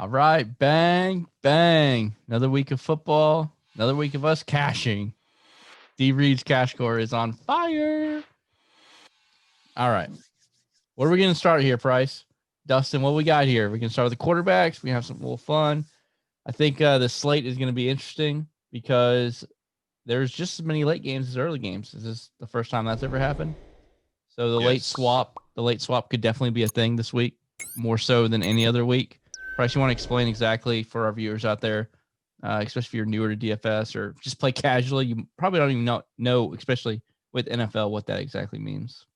All right, bang, bang. Another week of football, another week of us cashing. D Reed's cash score is on fire. All right. What are we going to start here, Price? Dustin, what we got here? We can start with the quarterbacks. We have some little fun. I think the slate is going to be interesting because there's just as many late games as early games. Is this the first time that's ever happened? So the late swap could definitely be a thing this week, more so than any other week. Price, you want to explain exactly for our viewers out there, especially if you're newer to DFS or just play casually, you probably don't even know, especially with NFL, what that exactly means.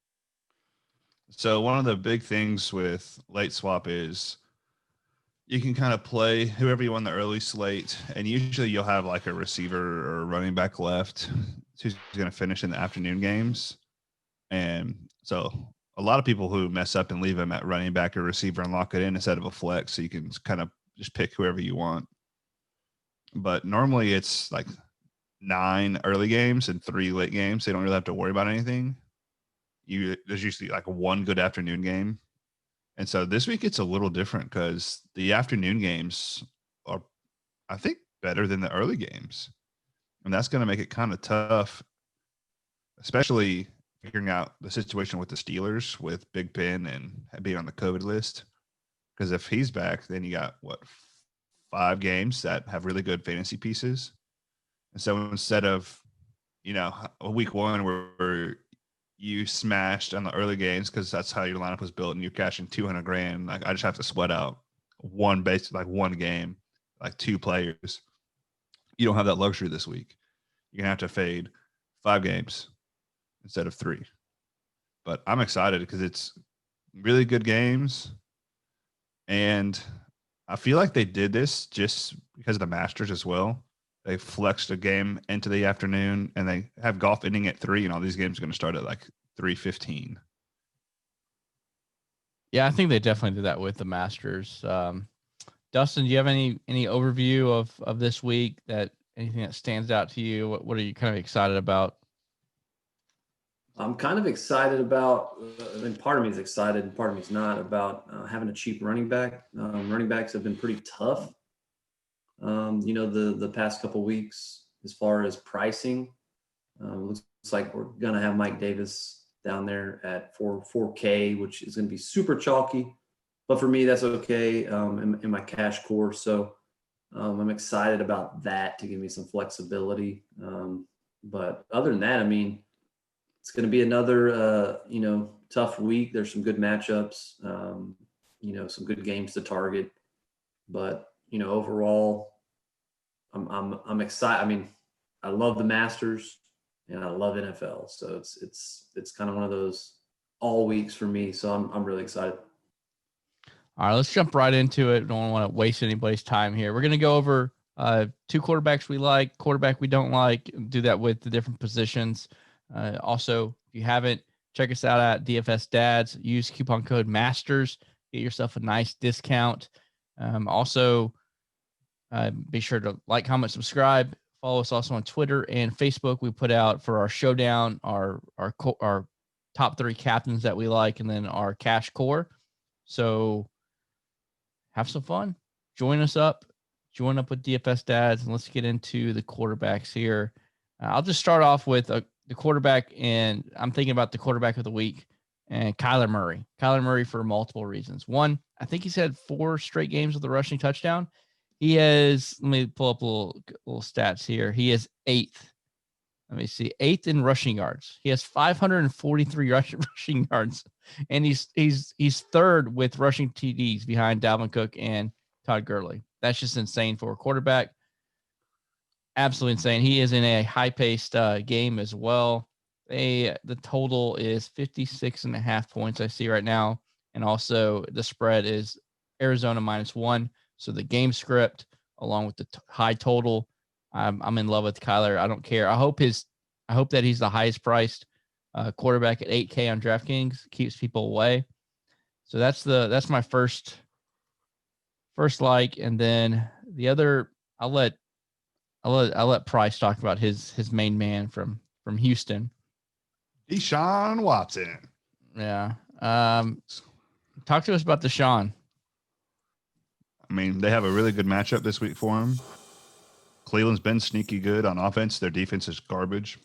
So one of the big things with late swap is you can kind of play whoever you want in the early slate, and usually you'll have like a receiver or a running back left who's going to finish in the afternoon games. And so a lot of people who mess up and leave him at running back or receiver and lock it in instead of a flex, so you can kind of just pick whoever you want. But normally it's like 9 early games and 3 late games. So you don't really have to worry about anything. There's usually like one good afternoon game. And so this week it's a little different because the afternoon games are, I think, better than the early games. And that's going to make it kind of tough, especially figuring out the situation with the Steelers with Big Ben and being on the COVID list. Because if he's back, then you got 5 games that have really good fantasy pieces. And so instead of, a week one where you smashed on the early games because that's how your lineup was built and you're cashing $200,000, like I just have to sweat out one game, like 2 players. You don't have that luxury this week. You're going to have to fade 5 games instead of 3. But I'm excited because it's really good games. And I feel like they did this just because of the Masters as well. They flexed a game into the afternoon, and they have golf ending at 3, and all these games are going to start at like 3:15. Yeah, I think they definitely did that with the Masters. Dustin, do you have any overview of this week, that anything that stands out to you? What are you kind of excited about? I'm kind of excited about, and part of me is excited and part of me is not, about having a cheap running back. Running backs have been pretty tough, the past couple weeks as far as pricing. Looks like we're going to have Mike Davis down there at 4K, which is going to be super chalky. But for me, that's okay in my cash core. So I'm excited about that to give me some flexibility. But other than that, I mean, it's going to be another, tough week. There's some good matchups, some good games to target. But, overall, I'm excited. I mean, I love the Masters and I love NFL. So it's kind of one of those all weeks for me. So I'm really excited. All right, let's jump right into it. Don't want to waste anybody's time here. We're going to go over 2 quarterbacks we like, quarterback we don't like, do that with the different positions. Also, if you haven't, check us out at DFS Dads. Use coupon code MASTERS. Get yourself a nice discount. Also, be sure to like, comment, subscribe. Follow us also on Twitter and Facebook. We put out for our showdown, our top 3 captains that we like, and then our cash core. So have some fun. Join up with DFS Dads, and let's get into the quarterbacks here. I'll just start off with the quarterback, and I'm thinking about the quarterback of the week, and Kyler Murray. Kyler Murray for multiple reasons. One, I think he's had 4 straight games with a rushing touchdown. He has, let me pull up a little stats here. He is 8th. Let me see, 8th in rushing yards. He has 543 rushing yards, and he's 3rd with rushing TDs behind Dalvin Cook and Todd Gurley. That's just insane for a quarterback. Absolutely insane. He is in a high-paced game as well. The total is 56.5 points I see right now, and also the spread is Arizona -1. So the game script, along with the high total, I'm in love with Kyler. I don't care. I hope that he's the highest priced quarterback at 8K on DraftKings. Keeps people away. So that's my first like, and then the other, I'll let Price talk about his main man from Houston, Deshaun Watson. Yeah. Talk to us about Deshaun. I mean, they have a really good matchup this week for him. Cleveland's been sneaky good on offense. Their defense is garbage.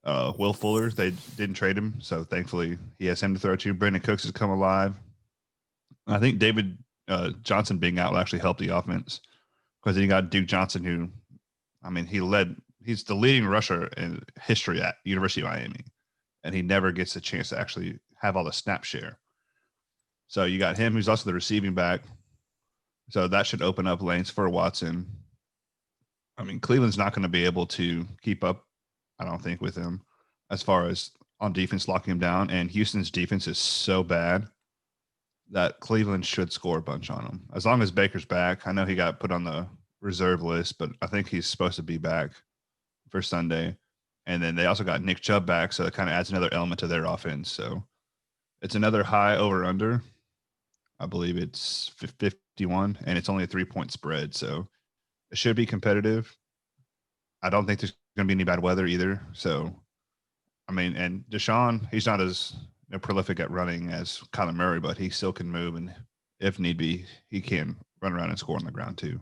Will Fuller, they didn't trade him, so thankfully he has him to throw to. Brandon Cooks has come alive. I think David Johnson being out will actually help the offense because then you got Duke Johnson, who, I mean, he's the leading rusher in history at University of Miami, and he never gets a chance to actually have all the snap share. So you got him, who's also the receiving back. So that should open up lanes for Watson. I mean, Cleveland's not going to be able to keep up, I don't think, with him as far as on defense locking him down. And Houston's defense is so bad that Cleveland should score a bunch on him. As long as Baker's back. I know he got put on the reserve list, but I think he's supposed to be back for Sunday. And then they also got Nick Chubb back, so that kind of adds another element to their offense. So it's another high over-under. I believe it's 51, and it's only a 3-point spread, so it should be competitive. I don't think there's going to be any bad weather either. So, I mean, and Deshaun, he's not as prolific at running as Kyler Murray, but he still can move, and if need be, he can run around and score on the ground too.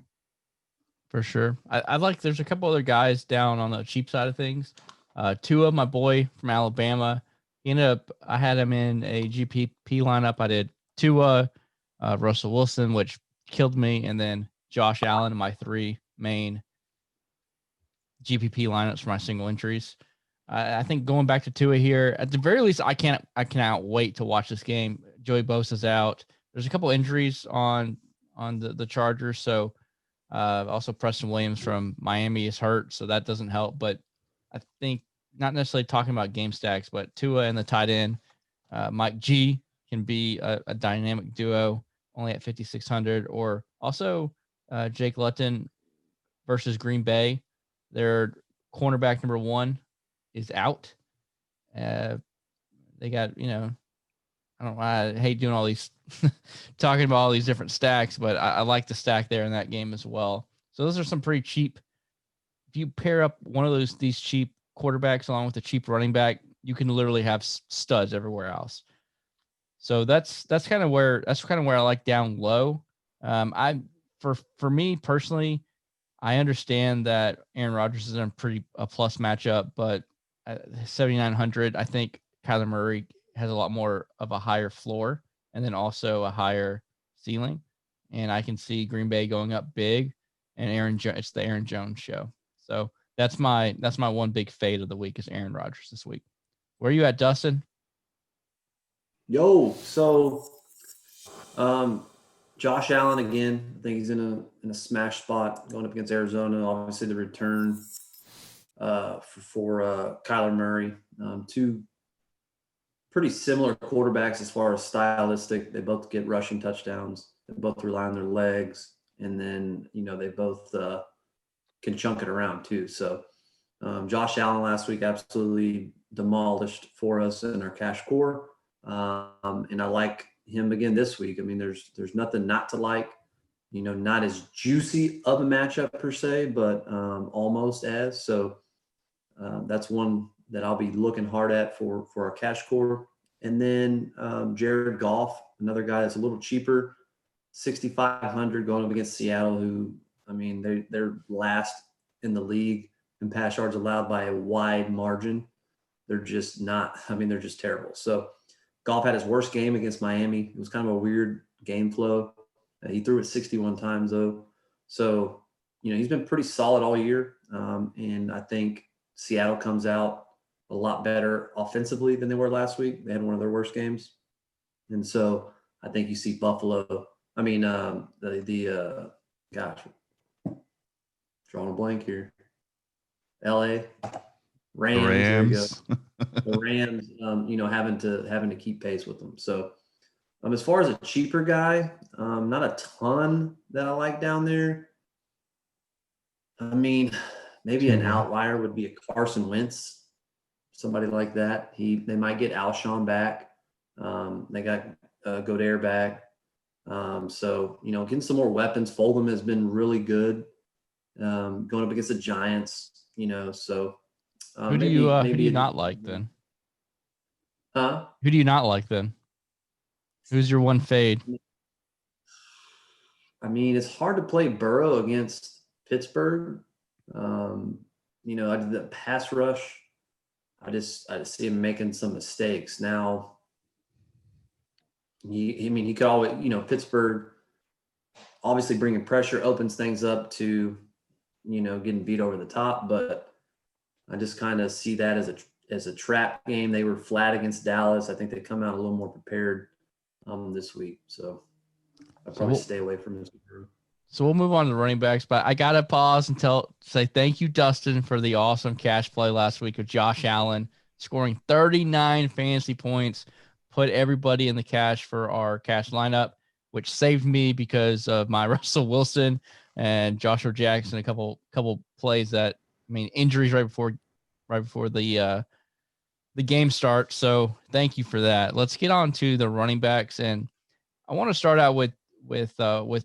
For sure. I like, there's a couple other guys down on the cheap side of things. Tua, my boy from Alabama, I had him in a GPP lineup. I did Tua, Russell Wilson, which killed me, and then Josh Allen, my 3 main GPP lineups for my single entries. I think going back to Tua here, at the very least, I cannot wait to watch this game. Joey Bosa's out. There's a couple injuries on the Chargers, so also Preston Williams from Miami is hurt, so that doesn't help. But I think, not necessarily talking about game stacks, but Tua and the tight end, Mike G, can be a dynamic duo, only at 5,600. Or also Jake Luton versus Green Bay. Their cornerback number 1 is out. They got, I don't know why I hate doing all these talking about all these different stacks, but I like the stack there in that game as well. So those are some pretty cheap. If you pair up one of these cheap quarterbacks along with a cheap running back, you can literally have studs everywhere else. So that's kind of where I like down low. For me personally, I understand that Aaron Rodgers is in a plus matchup, but at 7,900, I think Kyler Murray has a lot more of a higher floor and then also a higher ceiling. And I can see Green Bay going up big, and it's the Aaron Jones show. So that's my one big fade of the week is Aaron Rodgers this week. Where are you at, Dustin? Yo, so Josh Allen again. I think he's in a smash spot going up against Arizona. Obviously, the return for Kyler Murray. 2 pretty similar quarterbacks as far as stylistic. They both get rushing touchdowns. They both rely on their legs, and then they both can chunk it around too. So Josh Allen last week absolutely demolished for us in our cash core, and I like him again this week. I mean, there's nothing not to like. Not as juicy of a matchup per se, but almost as. So that's one that I'll be looking hard at for our cash core. And then Jared Goff, another guy that's a little cheaper, 6,500 going up against Seattle, who, I mean, they're last in the league in pass yards allowed by a wide margin. They're just not, I mean, they're just terrible. So Goff had his worst game against Miami. It was kind of a weird game flow. He threw it 61 times though. So, he's been pretty solid all year. And I think Seattle comes out a lot better offensively than they were last week. They had one of their worst games. And so I think you see Buffalo. I mean, gosh, drawing a blank here. LA Rams. There you go. The Rams, having to keep pace with them. So as far as a cheaper guy, not a ton that I like down there. I mean, maybe an outlier would be a Carson Wentz, somebody like that. They might get Alshon back. They got Goddard back. So, getting some more weapons. Fulgham has been really good going up against the Giants, so. Who do you not like then? Huh? Who do you not like then? Who's your one fade? I mean, it's hard to play Burrow against Pittsburgh. I did the pass rush. I just see him making some mistakes. Now, he could always, Pittsburgh obviously bringing pressure opens things up to, getting beat over the top. But I just kind of see that as a trap game. They were flat against Dallas. I think they come out a little more prepared this week. So I'll probably stay away from this. So we'll move on to the running backs, but I got to pause and say thank you, Dustin, for the awesome cash play last week with Josh Allen scoring 39 fantasy points, put everybody in the cash for our cash lineup, which saved me because of my Russell Wilson and Joshua Jackson, a couple plays injuries right before the game starts. So thank you for that. Let's get on to the running backs, and I want to start out with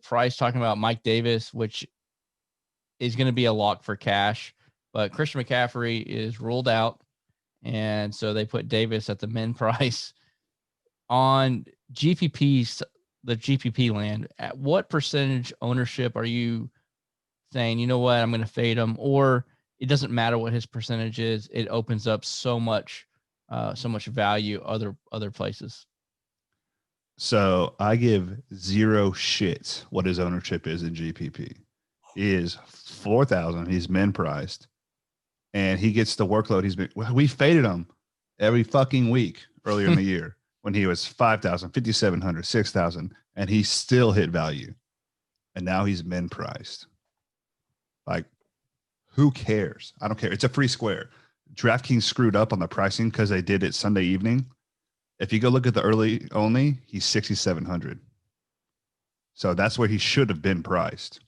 Price talking about Mike Davis, which is going to be a lock for cash, but Christian McCaffrey is ruled out. And so they put Davis at the min price on GPPs, the GPP land. At what percentage ownership are you saying, you know what, I'm going to fade him, or it doesn't matter what his percentage is. It opens up so much value other places. So I give zero shits what his ownership is in GPP. He is 4,000. He's min priced, and he gets the workload. We faded him every fucking week earlier in the year when he was 5,000, 5,700, 6,000, and he still hit value. And now he's min priced. Like, who cares? I don't care. It's a free square. DraftKings screwed up on the pricing because they did it Sunday evening. If you go look at the early only, he's 6,700. So that's where he should have been priced.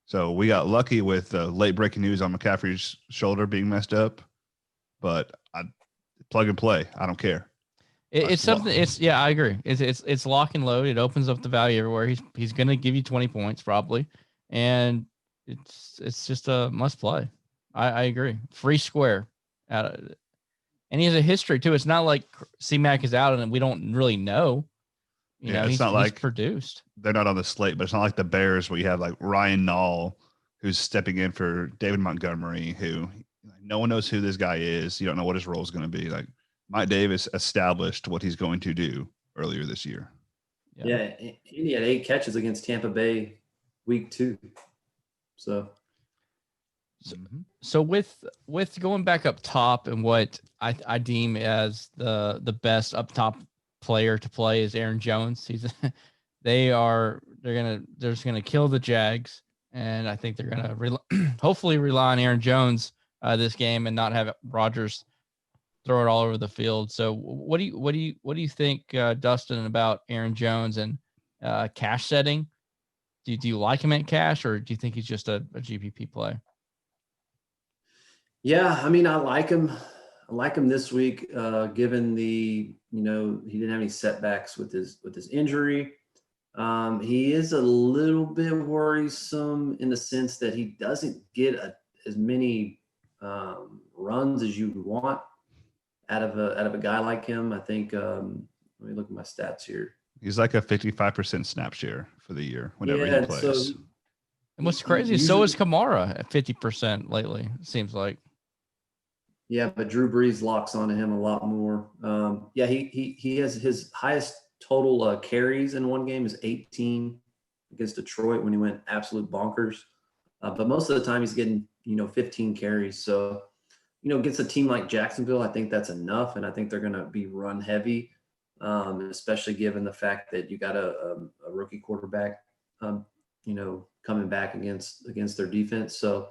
So we got lucky with the late breaking news on McCaffrey's shoulder being messed up, but I plug and play. I don't care. It's something. I agree. It's lock and load. It opens up the value everywhere. He's going to give you 20 points probably, and it's just a must play. I agree. Free square, and he has a history too. It's not like C-Mac is out and we don't really know. It's not like he's produced. They're not on the slate, but it's not like the Bears where you have like Ryan Nall, who's stepping in for David Montgomery, who no one knows who this guy is. You don't know what his role is going to be. Like Mike Davis established what he's going to do earlier this year. Yeah, he had 8 catches against Tampa Bay week 2. So with going back up top, and what I deem as the best up top player to play is Aaron Jones. They're just gonna kill the Jags, and I think they're gonna hopefully rely on Aaron Jones this game and not have Rodgers throw it all over the field. So what do you think, Dustin, about Aaron Jones and cash setting? Do you like him at cash, or do you think he's just a GPP play? Yeah, I mean, I like him. I like him this week, given he didn't have any setbacks with his injury. He is a little bit worrisome in the sense that he doesn't get as many runs as you'd want out of a guy like him. I think. Let me look at my stats here. He's like a 55% snap share for the year whenever he plays. So, and what's crazy is so is Kamara at 50% lately. It seems like. Yeah, but Drew Brees locks onto him a lot more. He has his highest total carries in one game is 18 against Detroit when he went absolute bonkers. But most of the time he's getting 15 carries. So against a team like Jacksonville, I think that's enough, and I think they're going to be run heavy, especially given the fact that you got a rookie quarterback, coming back against their defense. So.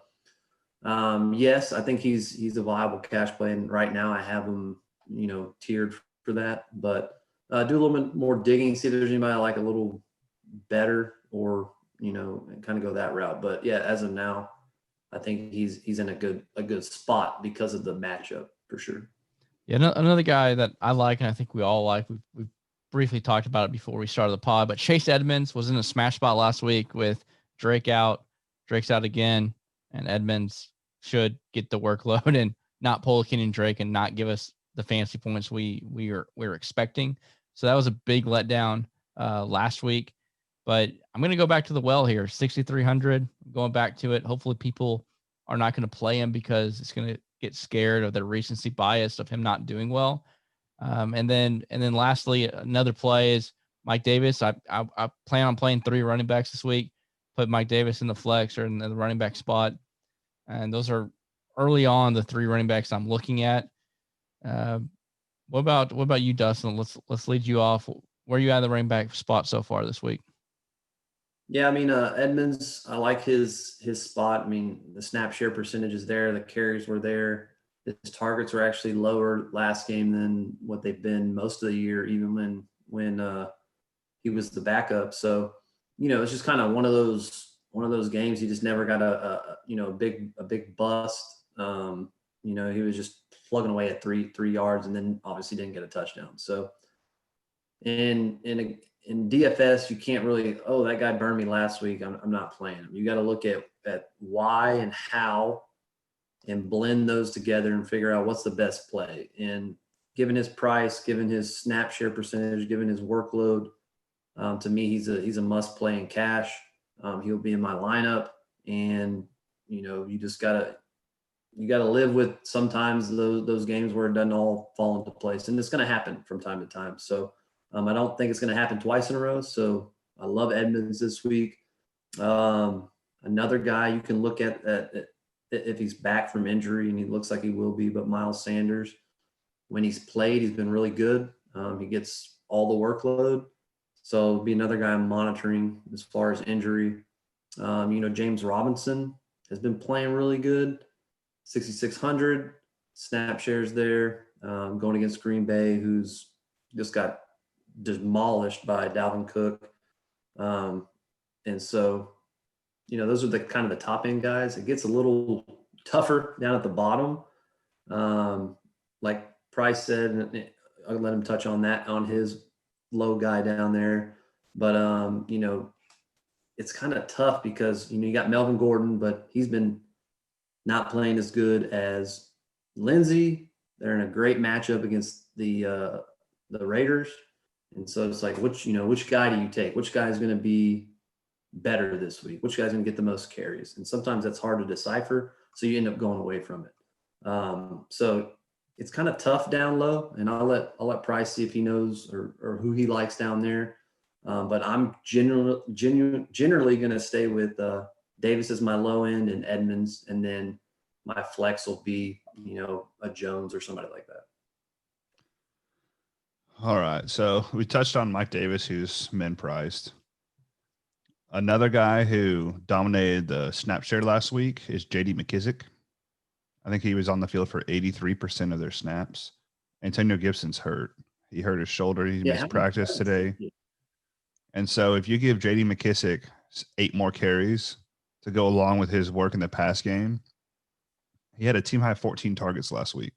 Yes, I think he's a viable cash play, and right now I have him, tiered for that. But do a little bit more digging, see if there's anybody I like a little better, or kind of go that route. But yeah, as of now, I think he's in a good spot because of the matchup for sure. Yeah, another guy that I like, and I think we all like. We've briefly talked about it before we started the pod, but Chase Edmonds was in a smash spot last week with Drake out. Drake's out again, and Edmonds should get the workload and not pull Kenyon Drake and not give us the fantasy points we were expecting. So that was a big letdown last week. But I'm going to go back to the well here, 6,300. Going back to it. Hopefully, people are not going to play him because it's going to get scared of the recency bias of him not doing well. And then lastly, another play is Mike Davis. I plan on playing 3 running backs this week. Put Mike Davis in the flex or in the running back spot, and those are early on the 3 running backs I'm looking at. What about you, Dustin? Let's lead you off. Where are you at the running back spot so far this week? Yeah, I mean, Edmonds, I like his spot. I mean, the snap share percentage is there. The carries were there. His targets were actually lower last game than what they've been most of the year, even when he was the backup. So, it's just kind of one of those games. He just never got a big bust. He was just plugging away at 3 yards, and then obviously didn't get a touchdown. So, in DFS, you can't really, that guy burned me last week, I'm not playing him. You got to look at why and how and blend those together and figure out what's the best play. And given his price, given his snap share percentage, given his workload, to me, he's a must play in cash. He'll be in my lineup, and you just gotta live with sometimes those games where it doesn't all fall into place, and it's going to happen from time to time. So I don't think it's going to happen twice in a row. So I love Edmonds this week. Another guy you can look at if he's back from injury, and he looks like he will be, but Miles Sanders, when he's played, he's been really good. He gets all the workload. So it'll be another guy I'm monitoring as far as injury. James Robinson has been playing really good. 6,600 snap shares there, going against Green Bay, who's just got demolished by Dalvin Cook. And so, those are the kind of the top end guys. It gets a little tougher down at the bottom. Like Price said, and I'll let him touch on that, on his low guy down there. But, it's kind of tough because, you got Melvin Gordon, but he's been not playing as good as Lindsey. They're in a great matchup against the Raiders. And so it's like, which guy do you take? Which guy is going to be better this week? Which guy's going to get the most carries? And sometimes that's hard to decipher. So you end up going away from it. So it's kind of tough down low, and I'll let Price see if he knows or who he likes down there. But I'm generally going to stay with Davis as my low end and Edmonds, and then my flex will be, a Jones or somebody like that. All right. So we touched on Mike Davis, who's min priced. Another guy who dominated the snap share last week is J.D. McKissic. I think he was on the field for 83% of their snaps. Antonio Gibson's hurt. He hurt his shoulder. He missed practice today. And so if you give J.D. McKissic 8 more carries to go along with his work in the pass game, he had a team high 14 targets last week.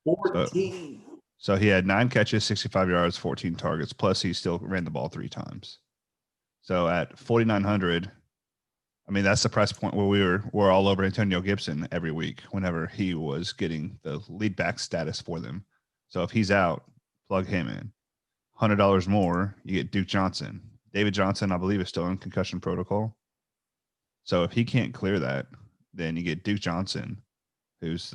14. So he had 9 catches, 65 yards, 14 targets, plus he still ran the ball 3 times. So at 4,900, I mean, that's the price point where we're all over Antonio Gibson every week whenever he was getting the lead back status for them. So if he's out, plug him in. $100 more, you get Duke Johnson. David Johnson, I believe, is still in concussion protocol. So if he can't clear that, then you get Duke Johnson, who's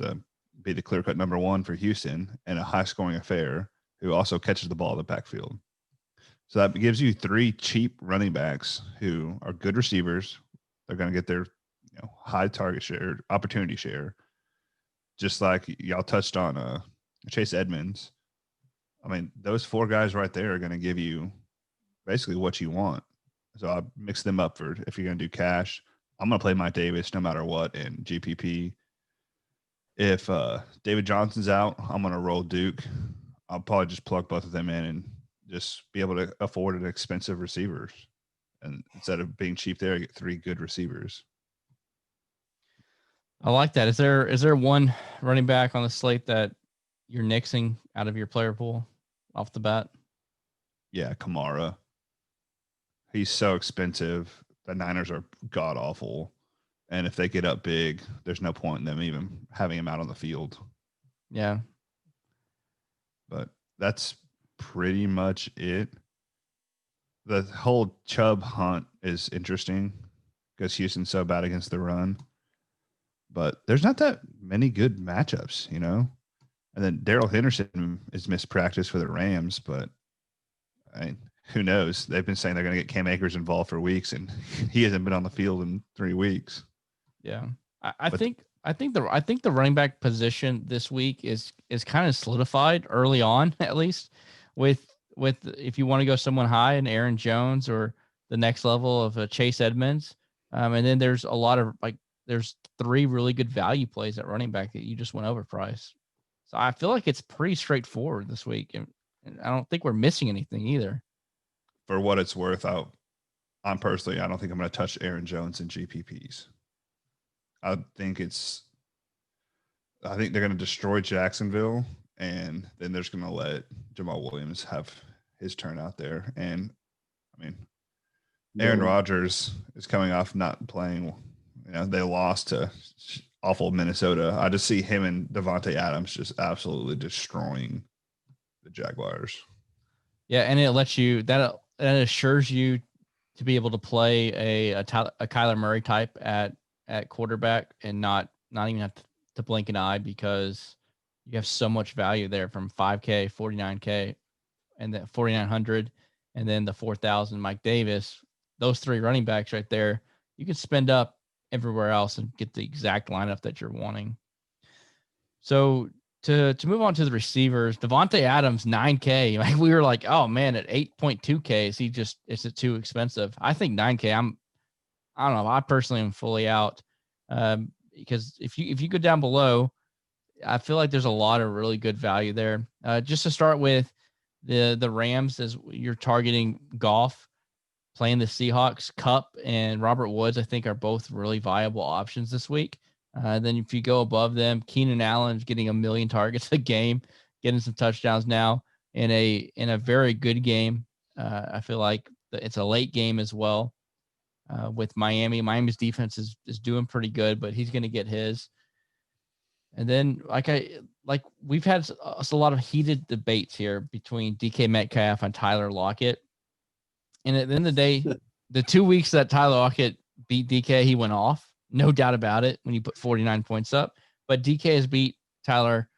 be the clear-cut number 1 for Houston and a high-scoring affair, who also catches the ball in the backfield. So that gives you 3 cheap running backs who are good receivers. They're going to get their high target share, opportunity share, just like y'all touched on Chase Edmonds. I mean, those 4 guys right there are going to give you basically what you want. So I mix them up for if you're going to do cash. I'm going to play Mike Davis no matter what in GPP. If David Johnson's out, I'm going to roll Duke. I'll probably just plug both of them in and just be able to afford an expensive receivers. And instead of being cheap there, I get 3 good receivers. I like that. Is there one running back on the slate that you're nixing out of your player pool off the bat? Yeah, Kamara. He's so expensive. The Niners are god awful. And if they get up big, there's no point in them even having him out on the field. Yeah. But that's pretty much it. the whole Chubb hunt is interesting because Houston's so bad against the run. But there's not that many good matchups, you know. And then Daryl Henderson is missed practice for the Rams, but who knows? They've been saying they're going to get Cam Akers involved for weeks, and he hasn't been on the field in 3 weeks. Yeah, I think the running back position this week is kind of solidified early on, at least with if you want to go someone high in Aaron Jones or the next level of Chase Edmonds, and then there's a lot of there's 3 really good value plays at running back that you just went overpriced. So I feel like it's pretty straightforward this week, and I don't think we're missing anything either. For what it's worth, I don't think I'm going to touch Aaron Jones in GPPs. I think they're going to destroy Jacksonville, and then they're just going to let Jamal Williams have his turn out there. And I mean, Aaron Rodgers is coming off not playing. You know, they lost to awful Minnesota. I just see him and Devontae Adams just absolutely destroying the Jaguars. Yeah, and it lets you that assures you to be able to play a Kyler Murray type at quarterback and not even have to blink an eye because you have so much value there from 5K, 49K, and then 4,900, and then the 4,000 Mike Davis. Those 3 running backs right there, you can spend up everywhere else and get the exact lineup that you're wanting. So to move on to the receivers, Devontae Adams 9K. Like we were like, oh man, at 8.2K, is it too expensive? I think 9K. I don't know. I personally am fully out because if you go down below, I feel like there's a lot of really good value there. Just to start with the Rams, as you're targeting Goff, playing the Seahawks, Kupp and Robert Woods, I think are both really viable options this week. Then if you go above them, Keenan Allen's getting 1 million targets a game, getting some touchdowns now in a very good game. I feel like it's a late game as well with Miami. Miami's defense is doing pretty good, but he's going to get his. And then we've had a lot of heated debates here between DK Metcalf and Tyler Lockett. And at the end of the day, the 2 weeks that Tyler Lockett beat DK, he went off. No doubt about it when you put 49 points up. But DK has beat Tyler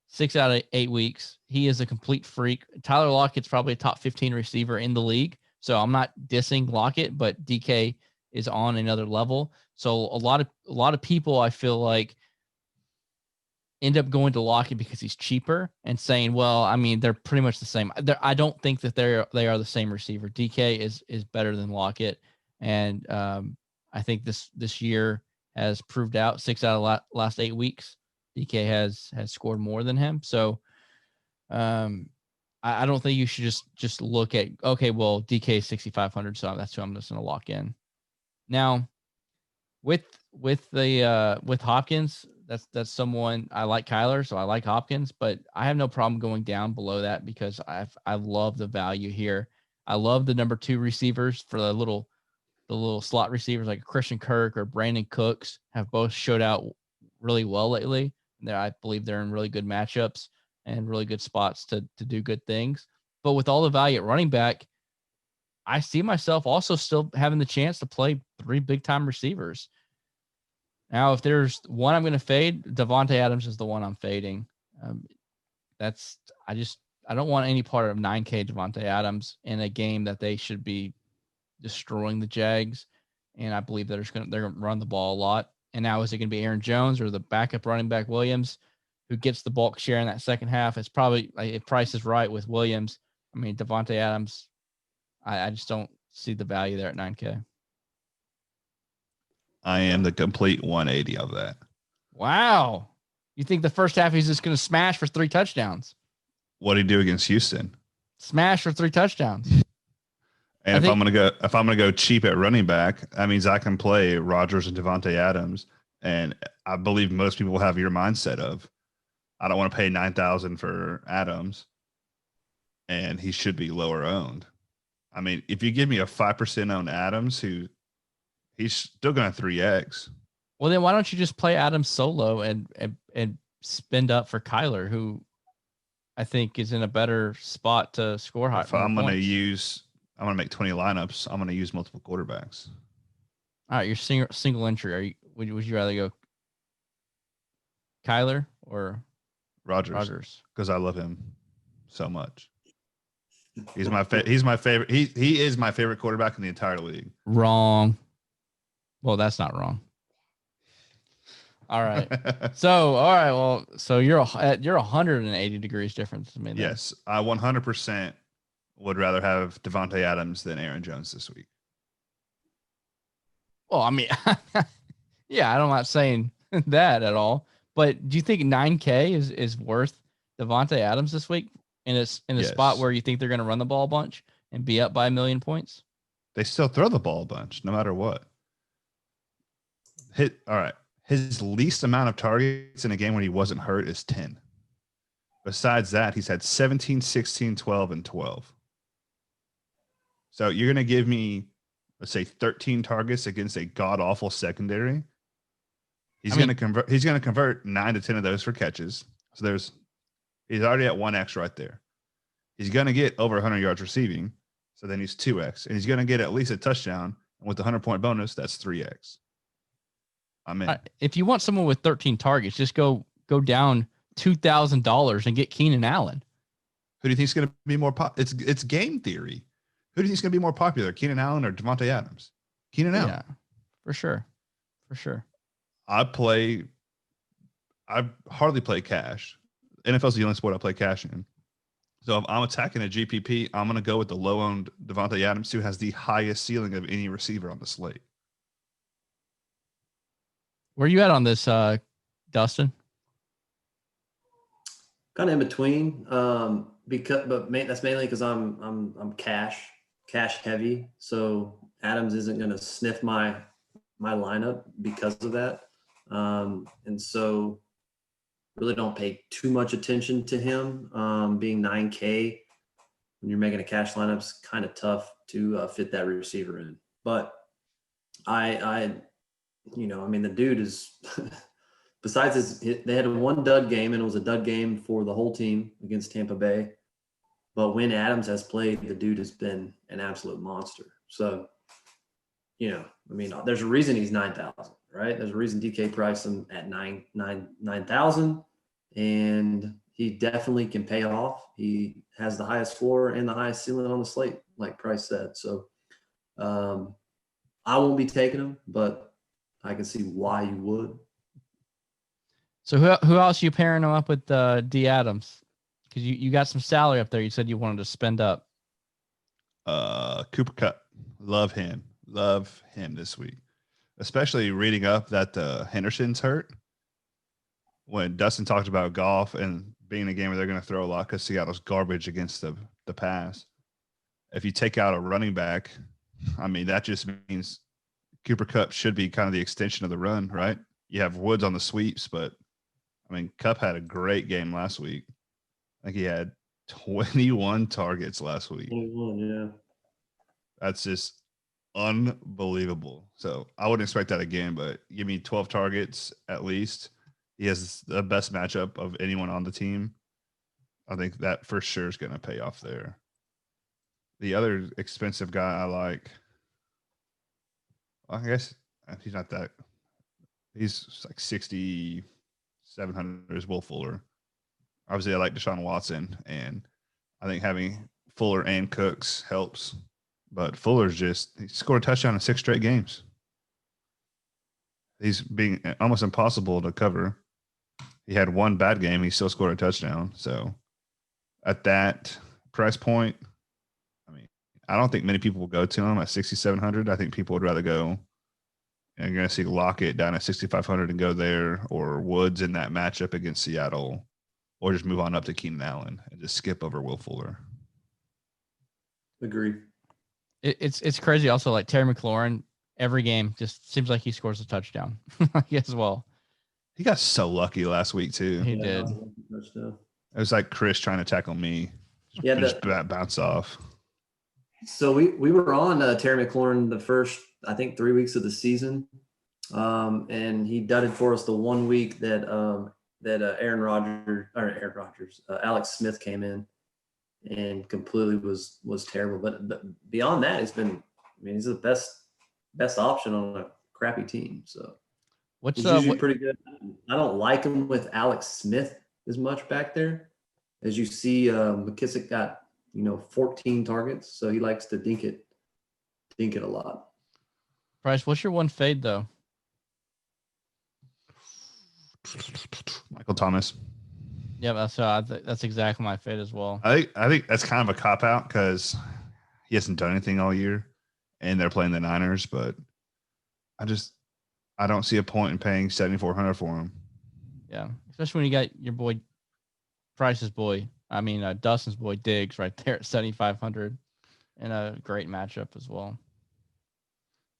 6 out of 8 weeks. He is a complete freak. Tyler Lockett's probably a top 15 receiver in the league. So I'm not dissing Lockett, but DK is on another level. So a lot of people, I feel like, end up going to Lockett because he's cheaper and saying, well, I mean, they're pretty much the same. I don't think that they are the same receiver. DK is better than Lockett. And I think this year has proved out 6 out of last 8 weeks. DK has scored more than him. So I don't think you should just look at, okay, well, DK is 6,500. So that's who I'm just going to lock in. Now with Hopkins, that's someone I like. Kyler, so I like Hopkins, but I have no problem going down below that because I love the value here. I love the number 2 receivers for the little slot receivers like Christian Kirk or Brandon Cooks have both showed out really well lately. I believe they're in really good matchups and really good spots to do good things. But with all the value at running back, I see myself also still having the chance to play 3 big time receivers. Now, if there's one I'm going to fade, Devontae Adams is the one I'm fading. I don't want any part of 9K Devontae Adams in a game that they should be destroying the Jags, and I believe they're going to run the ball a lot. And now is it going to be Aaron Jones or the backup running back Williams who gets the bulk share in that second half? It's probably, if Price is right with Williams, I mean, Devontae Adams, I just don't see the value there at 9K. I am the complete 180 of that. Wow. You think the first half he's just going to smash for 3 touchdowns? What did he do against Houston? Smash for 3 touchdowns. And if I'm gonna go cheap at running back, that means I can play Rodgers and Devontae Adams. And I believe most people have your mindset of, I don't want to pay $9,000 for Adams, and he should be lower owned. I mean, if you give me a 5% owned Adams, he's still going to 3x. Well, then why don't you just play Adams solo and spend up for Kyler, who I think is in a better spot to score high. If I'm going to use I'm going to make 20 lineups, I'm going to use multiple quarterbacks. All right, your single entry. Would you rather go Kyler or Rodgers? Because I love him so much. He's my favorite. He is my favorite quarterback in the entire league. Wrong. Well, that's not wrong. All right. So you're 180 degrees difference to me. Then. Yes, I 100% would rather have Devontae Adams than Aaron Jones this week. Well, I mean, yeah, I'm not saying that at all. But do you think 9K is worth Devontae Adams this week in a spot where you think they're going to run the ball a bunch and be up by 1,000,000 points? They still throw the ball a bunch, no matter what. All right. His least amount of targets in a game when he wasn't hurt is 10. Besides that, he's had 17, 16, 12, and 12. So you're going to give me, let's say, 13 targets against a god-awful secondary. He's going to convert 9 to 10 of those for catches. So he's already at 1x right there. He's going to get over 100 yards receiving. So then he's 2x. And he's going to get at least a touchdown. And with the 100-point bonus, that's 3x. I'm in. If you want someone with 13 targets, just go down $2,000 and get Keenan Allen. Who do you think is going to be more popular? It's game theory. Who do you think is going to be more popular, Keenan Allen or Devontae Adams? Keenan Allen. Yeah, for sure. I hardly play cash. NFL is the only sport I play cash in. So if I'm attacking a GPP, I'm going to go with the low-owned Devontae Adams, who has the highest ceiling of any receiver on the slate. Where are you at on this, Dustin? Kind of in between, that's mainly because I'm cash heavy. So Adams isn't going to sniff my lineup because of that, and so really don't pay too much attention to him. Being 9K when you're making a cash lineup's kind of tough to fit that receiver in. But the dude is besides they had one dud game, and it was a dud game for the whole team against Tampa Bay. But when Adams has played, the dude has been an absolute monster. So, there's a reason he's 9,000, right? There's a reason DK priced him at 9,000, and he definitely can pay off. He has the highest floor and the highest ceiling on the slate, like Price said. So, I won't be taking him, but I can see why you would. So who else are you pairing him up with D Adams? Because you got some salary up there. You said you wanted to spend up. Cooper Kupp. Love him this week. Especially reading up that Henderson's hurt. When Dustin talked about golf and being a game where they're going to throw a lot because Seattle's garbage against the pass. If you take out a running back, that just means Cooper Kupp should be kind of the extension of the run, right? You have Woods on the sweeps, but Kupp had a great game last week. I think he had 21 targets last week. 21, yeah. That's just unbelievable. So I wouldn't expect that again, but give me 12 targets at least. He has the best matchup of anyone on the team. I think that for sure is going to pay off there. The other expensive guy I like, I guess he's not that. He's like 6,700 is Will Fuller. Obviously, I like Deshaun Watson, and I think having Fuller and Cooks helps. But Fuller's he scored a touchdown in 6 straight games. He's being almost impossible to cover. He had one bad game. He still scored a touchdown. So at that price point, I don't think many people will go to him at 6,700. I think people would rather go. You're going to see Lockett down at 6,500 and go there, or Woods in that matchup against Seattle, or just move on up to Keenan Allen and just skip over Will Fuller. Agree. It's crazy. Also, like Terry McLaurin, every game just seems like he scores a touchdown as well. He got so lucky last week too. He did. It was like Chris trying to tackle me. Just bounce off. So we were on Terry McLaurin the first, I think, 3 weeks of the season, and he dudded for us the 1 week that Alex Smith came in. and completely was terrible. But beyond that, he's the best option on a crappy team. So What's he's usually pretty good. I don't like him with Alex Smith as much back there. As you see, McKissick got 14 targets, so he likes to dink it a lot. Price? What's your one fade though? Michael Thomas. Yeah, that's exactly my fade as well. I think that's kind of a cop out because he hasn't done anything all year, and they're playing the Niners. But I don't see a point in paying $7,400 for him. Yeah, especially when you got your boy Price's boy. I mean, Dustin's boy Diggs right there at 7,500, and a great matchup as well.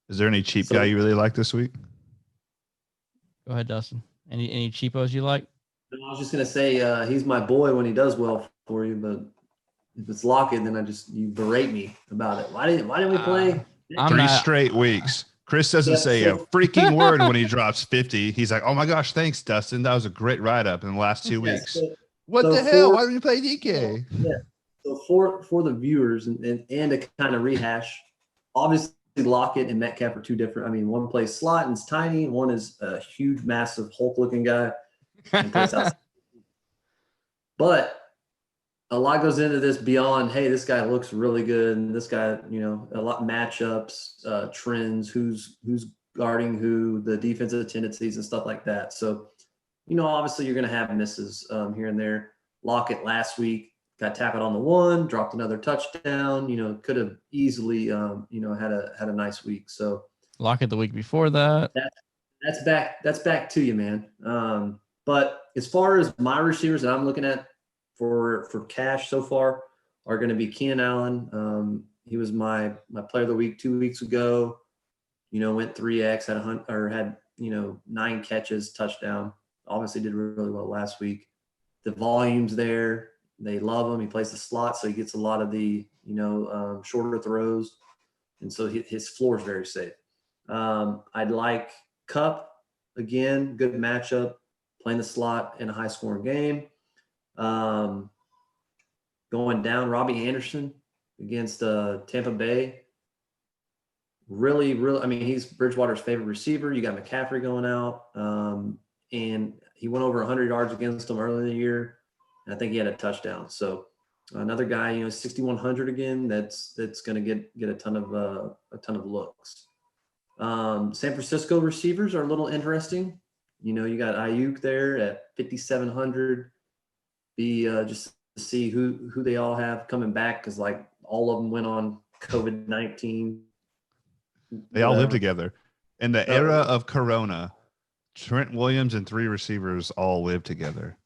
Is there any cheap guy you really like this week? Go ahead, Dustin. Any cheapos you like? I was just gonna say he's my boy when he does well for you, but if it's Lockett, then you berate me about it. Why didn't we play? 3 straight weeks. Chris doesn't say a freaking word when he drops 50. He's like, "Oh my gosh, thanks, Dustin. That was a great write up in the last 2 weeks." What the hell? Why didn't you play DK? Yeah. So for the viewers and to kind of rehash, obviously Lockett and Metcalf are two different. I mean, one plays slot and it's tiny. One is a huge, massive Hulk-looking guy. But a lot goes into this beyond, hey, this guy looks really good, and this guy, a lot of matchups, trends, who's guarding who, the defensive tendencies and stuff like that. So, obviously you're going to have misses here and there. Lockett last week got tackled on the one, dropped another touchdown. Could have easily, had a nice week. So Lockett the week before that. That's back. That's back to you, man. But as far as my receivers that I'm looking at for cash so far are going to be Keenan Allen. He was my player of the week 2 weeks ago. Went 3x, had 9 catches, touchdown. Obviously did really well last week. The volume's there. They love him. He plays the slot, so he gets a lot of the shorter throws, and so his floor is very safe. I'd like Kupp again. Good matchup. Playing the slot in a high-scoring game. Going down, Robbie Anderson against Tampa Bay. Really, he's Bridgewater's favorite receiver. You got McCaffrey going out, and he went over 100 yards against them early in the year. And I think he had a touchdown. So another guy, 6,100 again. That's going to get a ton of looks. San Francisco receivers are a little interesting. You got Ayuk there at 5,700. Just to see who they all have coming back, because all of them went on COVID-19. They all live together. In the era of Corona, Trent Williams and 3 receivers all live together.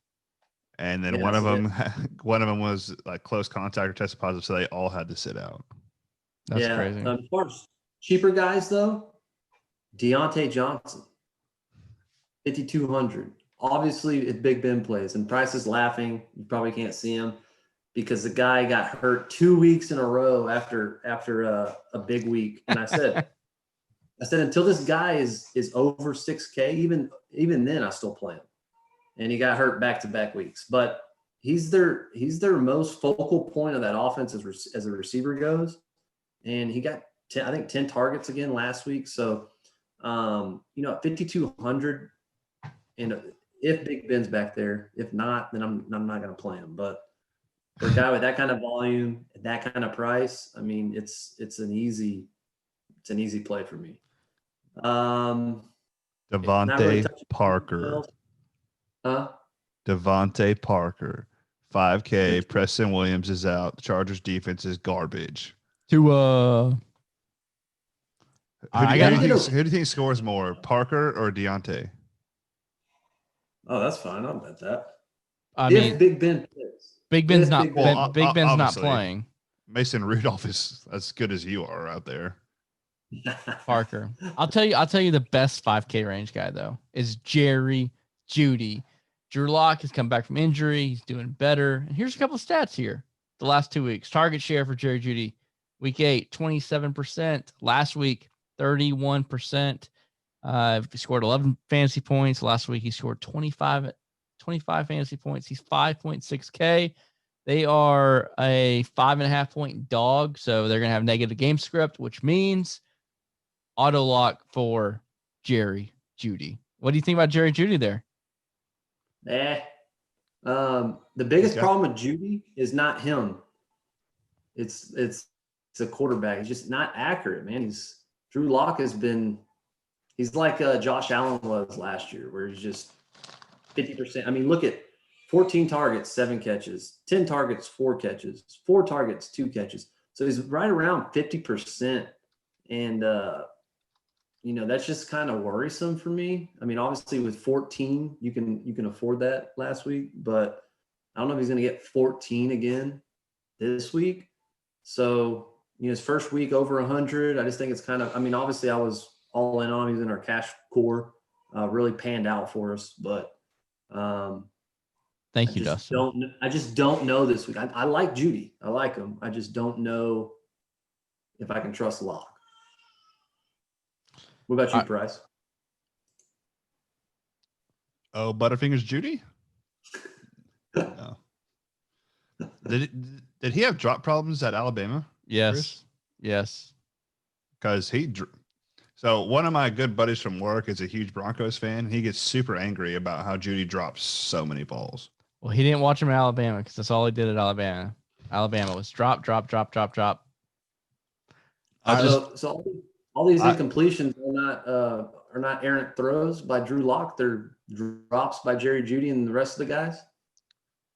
And then one of them was like close contact or tested positive, so they all had to sit out. That's crazy. As far as cheaper guys though, Deontay Johnson. 5,200. Obviously, if Big Ben plays, and Price is laughing, you probably can't see him because the guy got hurt 2 weeks in a row after a big week. And I said until this guy is over 6K, even then I still play him. And he got hurt back-to-back weeks, but he's their most focal point of that offense as a receiver goes. And he got 10 targets again last week. So at 5,200. And if Big Ben's back there, if not, then I'm not going to play him. But for a guy with that kind of volume, that kind of price, I mean, it's an easy play for me. Devontae Parker. Devontae Parker, 5K. Preston Williams is out. The Chargers defense is garbage. Who do you think scores more, Parker or Deontay? Oh, that's fine. I'll bet that. If Big Ben plays. Big Ben's not playing. Mason Rudolph is as good as you are out there. Parker. I'll tell you the best 5K range guy though is Jerry Jeudy. Drew Lock has come back from injury. He's doing better. And here's a couple of stats here. The last 2 weeks. Target share for Jerry Jeudy. Week 8, 27%. Last week, 31%. He scored 11 fantasy points. Last week, he scored 25 fantasy points. He's 5.6K. They are a 5.5-point dog, so they're going to have negative game script, which means auto lock for Jerry Jeudy. What do you think about Jerry Jeudy there? The biggest problem with Jeudy is not him. It's a quarterback. He's just not accurate, man. Drew Lock he's like Josh Allen was last year, where he's just 50%. I mean, look at 14 targets, 7 catches, 10 targets, 4 catches, 4 targets, 2 catches. So he's right around 50%. And, that's just kind of worrisome for me. I mean, obviously with 14, you can afford that last week, but I don't know if he's going to get 14 again this week. So, his first week over 100, I just think it's kind of, I mean, obviously I was all in on him. He's in our cash core, really panned out for us, but thank you, Dustin. I just don't know this week. I like Jeudy. I like him. I just don't know if I can trust Lock. What about you, Price? Oh, Butterfingers Jeudy? No. Did he have drop problems at Alabama? Yes. Chris? Yes. Because so one of my good buddies from work is a huge Broncos fan. He gets super angry about how Jeudy drops so many balls. Well, he didn't watch him at Alabama because that's all he did at Alabama. Alabama was drop. So all these incompletions are not errant throws by Drew Lock. They're drops by Jerry Jeudy and the rest of the guys.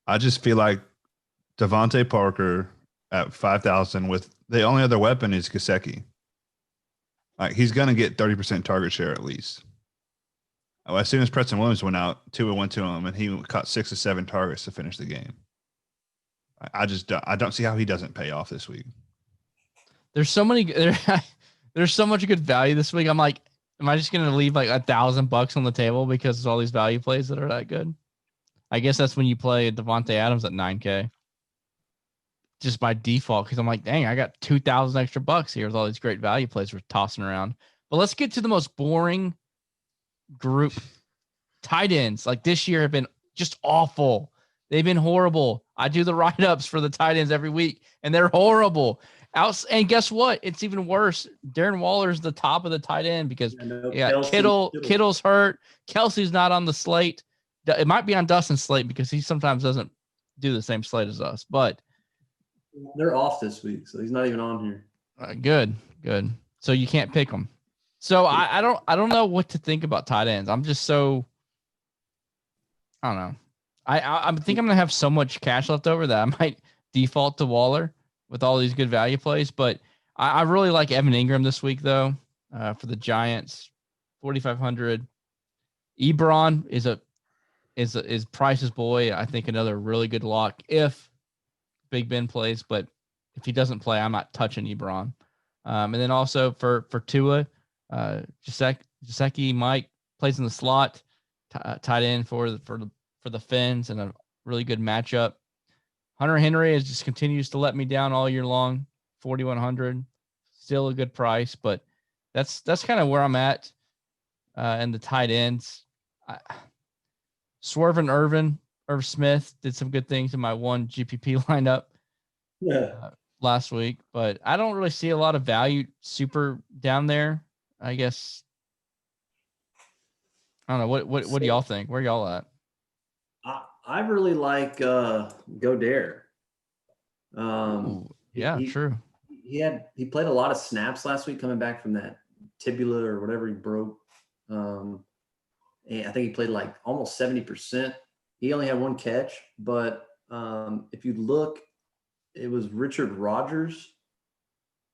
I just feel like Devontae Parker at 5,000 with the only other weapon is Gesicki. Like he's going to get 30% target share at least. Oh, as soon as Preston Williams went out, Tua went to him and he caught 6 or 7 targets to finish the game. I don't see how he doesn't pay off this week. There's so much good value this week. I'm like, am I just going to leave like $1,000 on the table because there's all these value plays that are that good? I guess that's when you play Devontae Adams at 9K. Just by default, because I'm like, dang, I got 2,000 extra bucks here with all these great value plays we're tossing around. But let's get to the most boring group. Tight ends like this year have been just awful. They've been horrible. I do the write-ups for the tight ends every week, and they're horrible. And guess what? It's even worse. Darren Waller's the top of the tight end because Kittle's hurt. Kelsey's not on the slate. It might be on Dustin's slate because he sometimes doesn't do the same slate as us, but they're off this week, so he's not even on here. Good. So you can't pick them. So I don't know what to think about tight ends. I'm just so I don't know. I think I'm gonna have so much cash left over that I might default to Waller with all these good value plays. But I really like Evan Ingram this week though for the Giants, 4,500. Ebron is Price's boy. I think another really good lock if Big Ben plays, but if he doesn't play, I'm not touching Ebron. And then also for Tua, Gesicki Mike plays in the slot, tight end for the Fins, and a really good matchup. Hunter Henry just continues to let me down all year long, 4,100, still a good price, but that's kind of where I'm at. And the tight ends, Swerve and Irv Smith did some good things in my one GPP lineup last week, but I don't really see a lot of value super down there. I guess I don't know. What do y'all think? Where y'all at? I really like Godare. True. He played a lot of snaps last week coming back from that tibula or whatever he broke. And I think he played like almost 70%. He only had 1 catch, but if you look, it was Richard Rodgers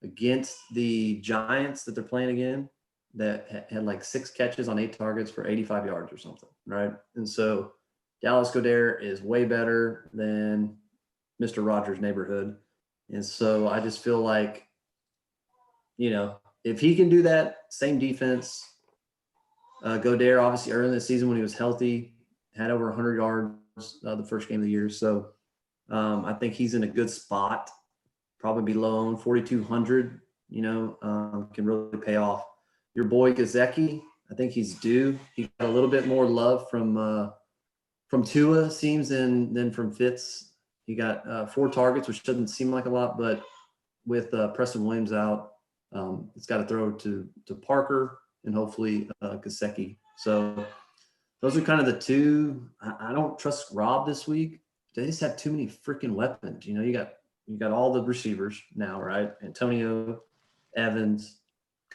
against the Giants that they're playing again that had like 6 catches on 8 targets for 85 yards or something, right? And so Dallas Goedert is way better than Mr. Rogers' neighborhood. And so I just feel like, if he can do that, same defense, Goedert obviously early in the season when he was healthy, had over 100 yards the first game of the year. So I think he's in a good spot, probably be low on 4,200, can really pay off. Your boy Gesicki, I think he's due. He got a little bit more love from Tua, seems, than from Fitz. He got 4 targets, which doesn't seem like a lot, but with Preston Williams out, it's got to throw to Parker and hopefully Gesicki. So those are kind of the two. I don't trust Rob this week. They just have too many freaking weapons. You know, you got all the receivers now, right? Antonio, Evans,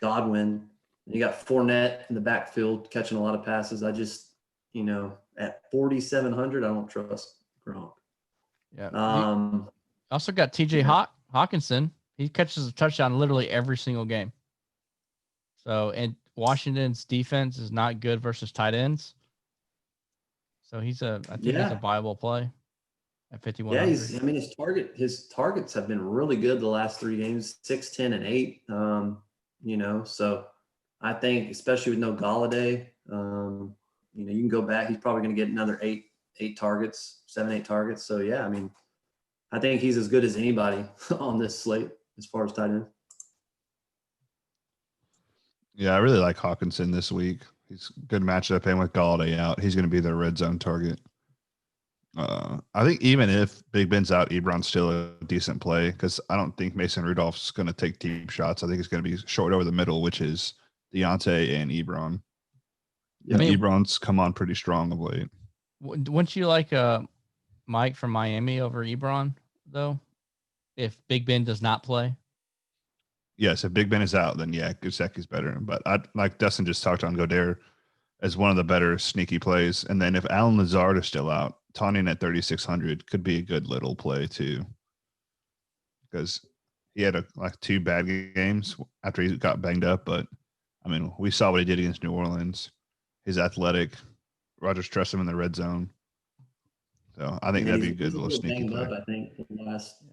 Godwin. You got Fournette in the backfield catching a lot of passes. I just, at 4,700, I don't trust Gronk. Yeah. Also got TJ Hawkinson. He catches a touchdown literally every single game. So, and Washington's defense is not good versus tight ends. So I think he's a viable play at 5,100. Yeah, his targets have been really good the last 3 games, 6, 10, and 8. So I think, especially with no Galladay, you can go back. He's probably going to get another 8 targets, 7, 8 targets. So yeah, I think he's as good as anybody on this slate as far as tight end. Yeah, I really like Hawkinson this week. He's a good matchup, and with Galladay out, he's going to be their red zone target. I think even if Big Ben's out, Ebron's still a decent play because I don't think Mason Rudolph's going to take deep shots. I think it's going to be short over the middle, which is Deontay and Ebron. Yeah, Ebron's come on pretty strong of late. Wouldn't you like Mike from Miami over Ebron, though, if Big Ben does not play? Yes, if Big Ben is out, then yeah, Gesicki's better. But like Dustin just talked on Goddard as one of the better sneaky plays. And then if Alan Lazard is still out, Tonyan at 3,600 could be a good little play too, because he had 2 bad games after he got banged up. But we saw what he did against New Orleans. He's athletic. Rodgers trusts him in the red zone. So I think that'd be a good little sneaky play. I think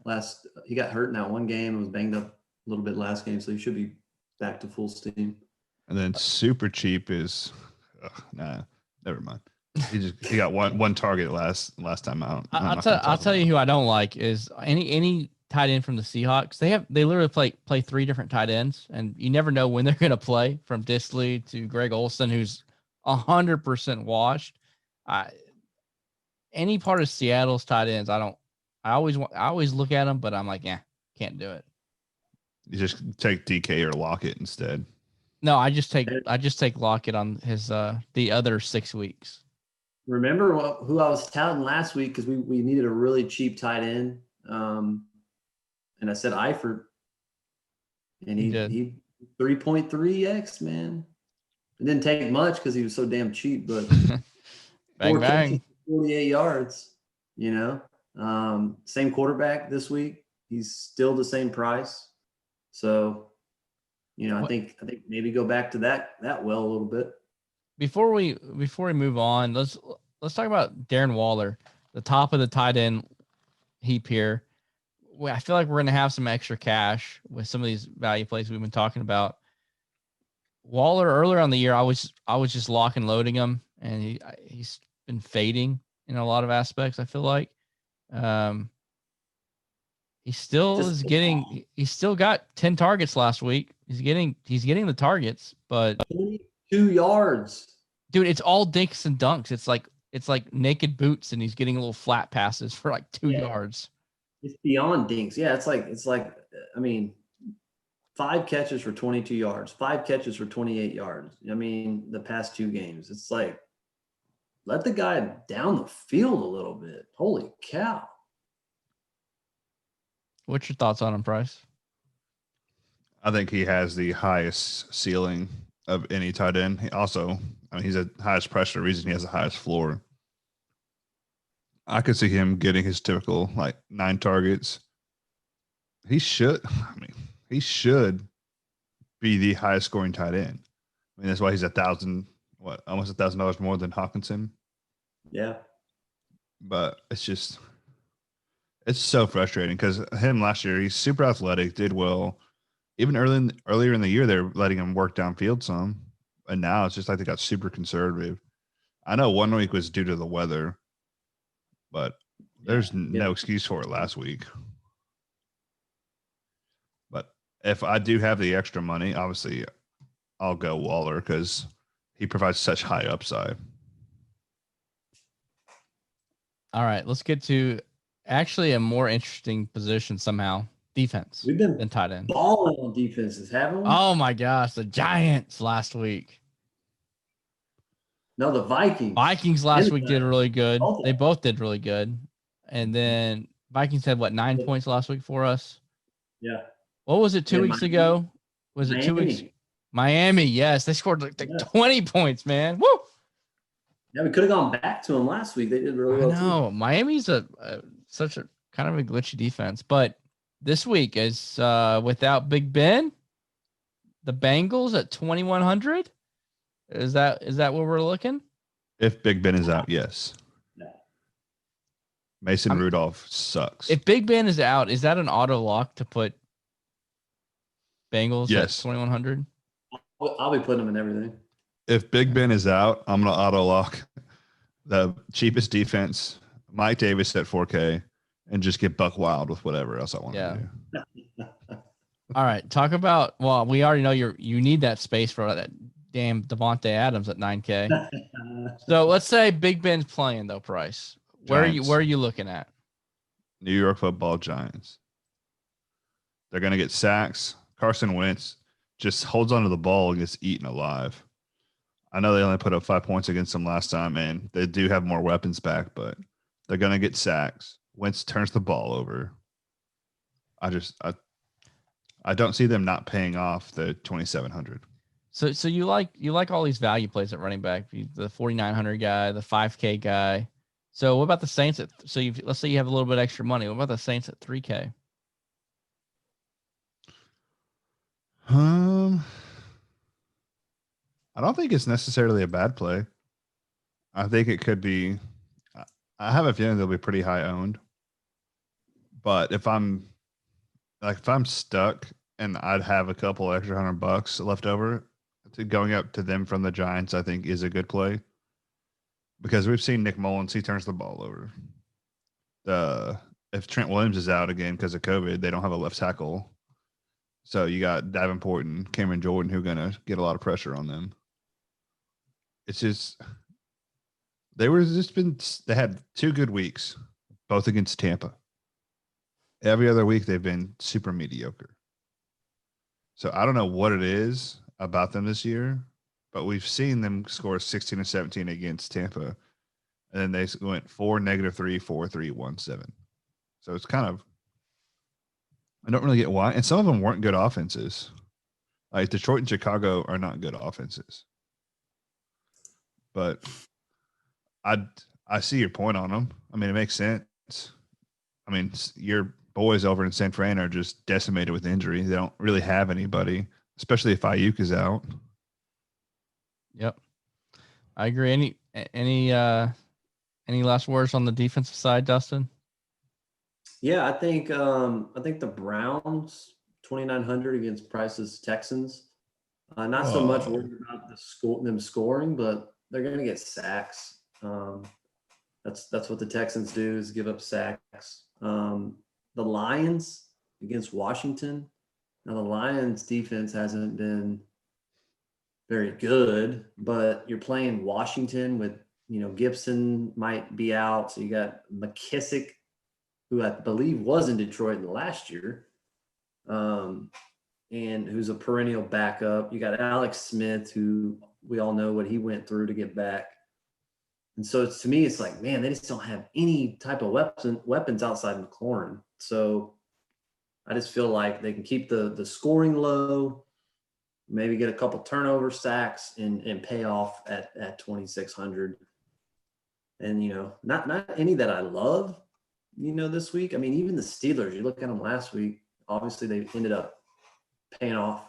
last he got hurt in that one game and was banged up a little bit last game, so he should be back to full steam. And then super cheap is never mind. He got one target last time out. I'll tell you who I don't like is any tight end from the Seahawks. They literally play 3 different tight ends, and you never know when they're going to play, from Disley to Greg Olsen, who's 100% washed. Any part of Seattle's tight ends, I always look at them, but I'm like, can't do it. You just take DK or Lockett instead. No, I just take Lockett on his the other 6 weeks. Remember who I was touting last week because we needed a really cheap tight end, and I said Eifert, and he 3.3x, man. It didn't take much because he was so damn cheap, but bang. 48 yards. Same quarterback this week. He's still the same price. So, I think maybe go back to that well a little bit. Before we move on, let's talk about Darren Waller, the top of the tight end heap here. I feel like we're going to have some extra cash with some of these value plays we've been talking about. Waller, earlier on the year, I was just lock and loading him, and he's been fading in a lot of aspects. I feel like he still got 10 targets last week. He's getting the targets, but 2 yards, dude. It's all dinks and dunks. It's like naked boots, and he's getting little flat passes for 2 yards. It's beyond dinks. Yeah, it's like 5 catches for 22 yards, 5 catches for 28 yards. The past 2 games, it's like, let the guy down the field a little bit. Holy cow. What's your thoughts on him, Price? I think he has the highest ceiling of any tight end. He also, he's the highest pressure. The reason he has the highest floor. I could see him getting his typical 9 targets. He should be the highest scoring tight end. That's why he's almost $1,000 more than Hawkinson. Yeah. But it's so frustrating because him last year, he's super athletic, did well. Even earlier in the year, they're letting him work downfield some. And now it's just like they got super conservative. I know 1 week was due to the weather, but there's no excuse for it last week. But if I do have the extra money, obviously I'll go Waller because he provides such high upside. All right, let's get to actually a more interesting position somehow. Defense We've been than tight end. balling on defenses, haven't we? Oh my gosh, the Giants last week. No, the Vikings. Vikings last And week did really good. both of They them. both did really good. And then Vikings had 9 Yeah. points last week for us? Yeah. What was it 2 Yeah, weeks ago? Was it 2 weeks? Miami. Miami, yes. They scored like Yeah. 20 points, man. Woo! Yeah, we could have gone back to them last week. They did really I well know. too. Miami's such a kind of a glitchy defense. But this week is without Big Ben, the Bengals at 2,100. Is that where we're looking? If Big Ben is out, yes. Yeah. Mason Rudolph sucks. If Big Ben is out, is that an auto lock to put Bengals Yes. at 2,100? I'll be putting them in everything. If Big Ben is out, I'm going to auto lock the cheapest defense, Mike Davis at 4K, and just get buck wild with whatever else I want to do. All right. Talk about, well, we already know you need that space for that damn Devontae Adams at 9K. So let's say Big Ben's playing though, Price. Where are you looking at? New York Football Giants. They're going to get sacks. Carson Wentz just holds onto the ball and gets eaten alive. I know they only put up 5 points against them last time, and they do have more weapons back, but they're going to get sacks. Wentz turns the ball over. I don't see them not paying off the 2,700. So you like all these value plays at running back, the 4,900 guy, the 5K guy. So what about the Saints let's say you have a little bit extra money. What about the Saints at 3K? I don't think it's necessarily a bad play. I think it could be. I have a feeling they'll be pretty high owned. But if I'm stuck and I'd have a couple extra $100 left over, going up to them from the Giants, I think is a good play. Because we've seen Nick Mullins, he turns the ball over. If Trent Williams is out again because of COVID, they don't have a left tackle. So you got Davenport and Cameron Jordan who are going to get a lot of pressure on them. It's just they had 2 good weeks, both against Tampa. Every other week they've been super mediocre. So I don't know what it is about them this year, but we've seen them score 16 or 17 against Tampa. And then they went 4, -3, 4, 3, 1, 7. So it's kind of, I don't really get why. And some of them weren't good offenses. Like Detroit and Chicago are not good offenses. But I see your point on them. I mean, it makes sense. I mean, your boys over in San Fran are just decimated with injury. They don't really have anybody, especially if Ayuk is out. Yep, I agree. Any last words on the defensive side, Dustin? Yeah, I think the Browns 2,900 against Price's Texans. Not so much worried about them scoring, but they're going to get sacks. That's what the Texans do, is give up sacks. The Lions against Washington. Now the Lions defense hasn't been very good, but you're playing Washington with, Gibson might be out. So you got McKissick, who I believe was in Detroit last year, and who's a perennial backup. You got Alex Smith, who we all know what he went through to get back. And so to me, it's like, man, they just don't have any type of weapons outside McLaurin. So I just feel like they can keep the scoring low, maybe get a couple turnover sacks and pay off at 2,600. And, not any that I love, this week. I mean, even the Steelers, you look at them last week, obviously they ended up paying off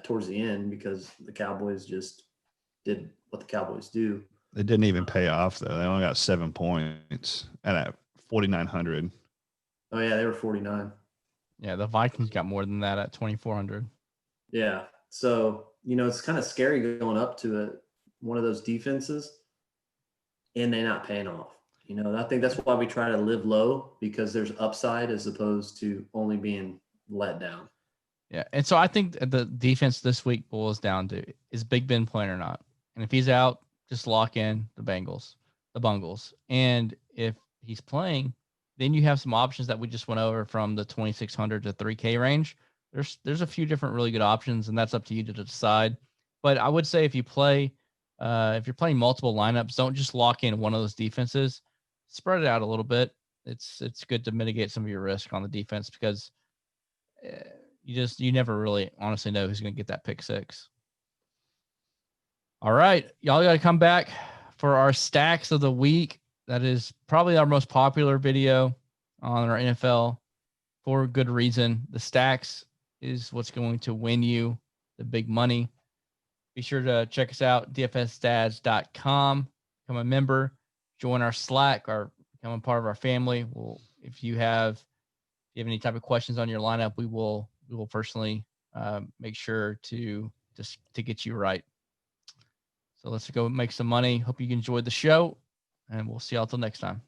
towards the end because the Cowboys just did what the Cowboys do. They didn't even pay off, though. They only got 7 points and at 4,900. Oh, yeah, they were 49. Yeah, the Vikings got more than that at 2,400. Yeah. So, it's kind of scary going up to one of those defenses and they're not paying off. I think that's why we try to live low, because there's upside as opposed to only being let down. Yeah. And so I think the defense this week boils down to, is Big Ben playing or not? And if he's out, just lock in the Bungles. And if he's playing, Then you have some options that we just went over from the 2,600 to 3K range. There's a few different really good options, and that's up to you to decide. But I would say if you're playing multiple lineups, don't just lock in one of those defenses. Spread it out a little bit. It's good to mitigate some of your risk on the defense because you never really honestly know who's going to get that pick six. All right, y'all got to come back for our stacks of the week. That is probably our most popular video on our NFL for good reason. The stacks is what's going to win you the big money. Be sure to check us out, dfsdads.com. Become a member, join our Slack, or become a part of our family. If you have any type of questions on your lineup, we will personally make sure to get you right. So let's go make some money. Hope you enjoyed the show, and we'll see y'all till next time.